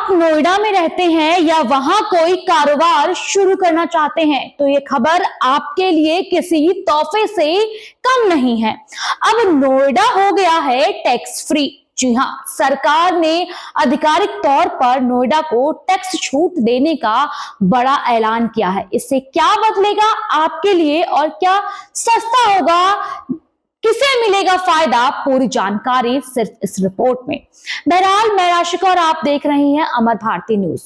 आप नोएडा में रहते हैं या वहां कोई कारोबार शुरू करना चाहते हैं तो ये खबर आपके लिए किसी तोहफे से कम नहीं है। अब नोएडा हो गया है टैक्स फ्री। जी हां, सरकार ने आधिकारिक तौर पर नोएडा को टैक्स छूट देने का बड़ा ऐलान किया है। इससे क्या बदलेगा आपके लिए और क्या सस्ता होगा, किसे मिलेगा फायदा, पूरी जानकारी सिर्फ इस रिपोर्ट में। बहरहाल मैं राशिका और आप देख रहे हैं अमर भारती न्यूज।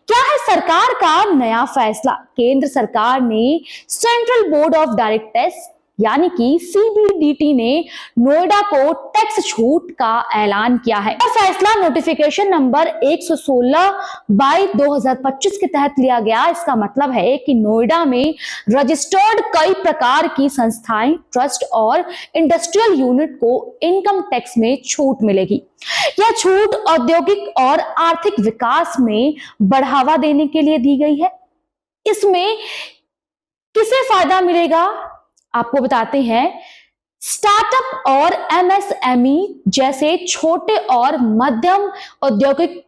क्या है सरकार का नया फैसला? केंद्र सरकार ने सेंट्रल बोर्ड ऑफ डायरेक्टर्स यानी कि सीबीडीटी ने नोएडा को टैक्स छूट का ऐलान किया है। यह फैसला नोटिफिकेशन नंबर 116/2025 के तहत लिया गया। इसका मतलब है कि नोएडा में रजिस्टर्ड कई प्रकार की संस्थाएं, ट्रस्ट और इंडस्ट्रियल यूनिट को इनकम टैक्स में छूट मिलेगी। यह छूट औद्योगिक और आर्थिक विकास में बढ़ावा देने के लिए दी गई है। इसमें किसे फायदा मिलेगा आपको बताते हैं। स्टार्टअप और एमएसएमई जैसे छोटे और मध्यम औद्योगिक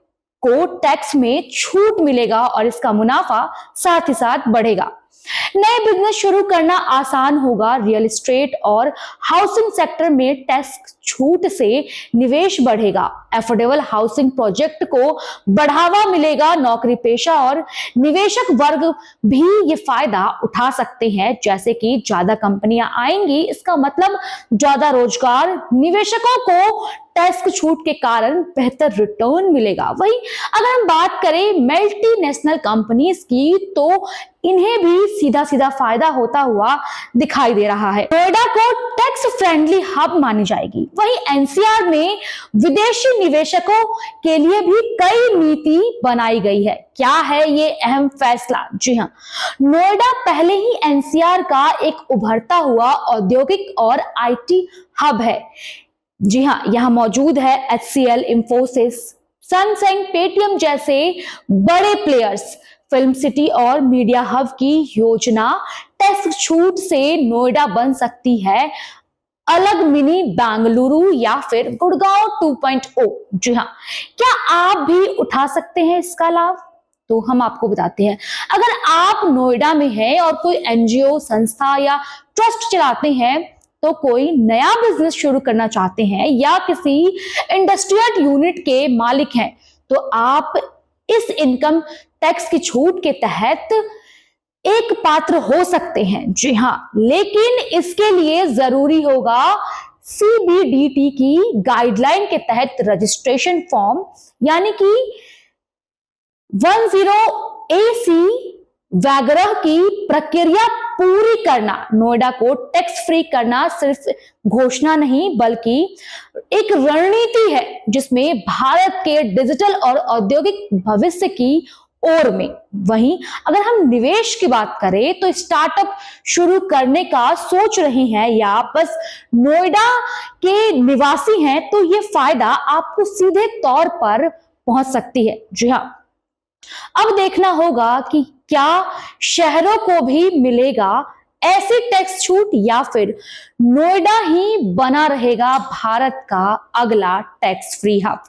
को टैक्स में छूट मिलेगा और इसका मुनाफा साथ ही साथ बढ़ेगा। नए बिजनेस शुरू करना आसान होगा। रियल एस्टेट और हाउसिंग सेक्टर में टैक्स छूट से निवेश बढ़ेगा। एफोर्डेबल हाउसिंग प्रोजेक्ट को बढ़ावा मिलेगा। नौकरी पेशा और निवेशक वर्ग भी ये फायदा उठा सकते हैं। जैसे कि ज्यादा कंपनियां आएंगी, इसका मतलब ज्यादा रोजगार, निवेशकों को टैक्स छूट के कारण बेहतर रिटर्न मिलेगा। वहीं अगर हम बात करें मल्टीनेशनल कंपनीज की तो इन्हें भी सीधा सीधा फायदा होता हुआ दिखाई दे रहा है। नोएडा को टैक्स फ्रेंडली हब मानी जाएगी। वहीं एनसीआर में विदेशी निवेशकों के लिए भी कई नीति बनाई गई है। क्या है ये अहम फैसला? जी हां, नोएडा पहले ही एनसीआर का एक उभरता हुआ औद्योगिक और आईटी हब है। जी हां, यहां मौजूद है एचसीएल, इंफोसिस, सनसेंग, पेटीएम जैसे बड़े प्लेयर्स। फिल्म सिटी और मीडिया हब की योजना टैक्स छूट से नोएडा बन सकती है अलग मिनी बेंगलुरु या फिर गुड़गांव 2.0। जी हां, क्या आप भी उठा सकते हैं इसका लाभ? तो हम आपको बताते हैं। अगर आप नोएडा में हैं और कोई एनजीओ, संस्था या ट्रस्ट चलाते हैं, तो कोई नया बिजनेस शुरू करना चाहते हैं या किसी इंडस्ट्रियल यूनिट के मालिक हैं, तो आप इस इनकम टैक्स की छूट के तहत एक पात्र हो सकते हैं। जी हां, लेकिन इसके लिए जरूरी होगा सीबीडीटी की गाइडलाइन के तहत रजिस्ट्रेशन फॉर्म यानी कि 10AC वगैरह की प्रक्रिया पूरी करना। नोएडा को टैक्स फ्री करना सिर्फ घोषणा नहीं बल्कि एक रणनीति है जिसमें भारत के डिजिटल और औद्योगिक भविष्य की ओर में। वहीं अगर हम निवेश की बात करें तो स्टार्टअप शुरू करने का सोच रही हैं या बस नोएडा के निवासी हैं तो ये फायदा आपको सीधे तौर पर पहुंच सकती है। जी हां, अब देखना होगा कि क्या शहरों को भी मिलेगा ऐसी टैक्स छूट या फिर नोएडा ही बना रहेगा भारत का अगला टैक्स फ्री हब।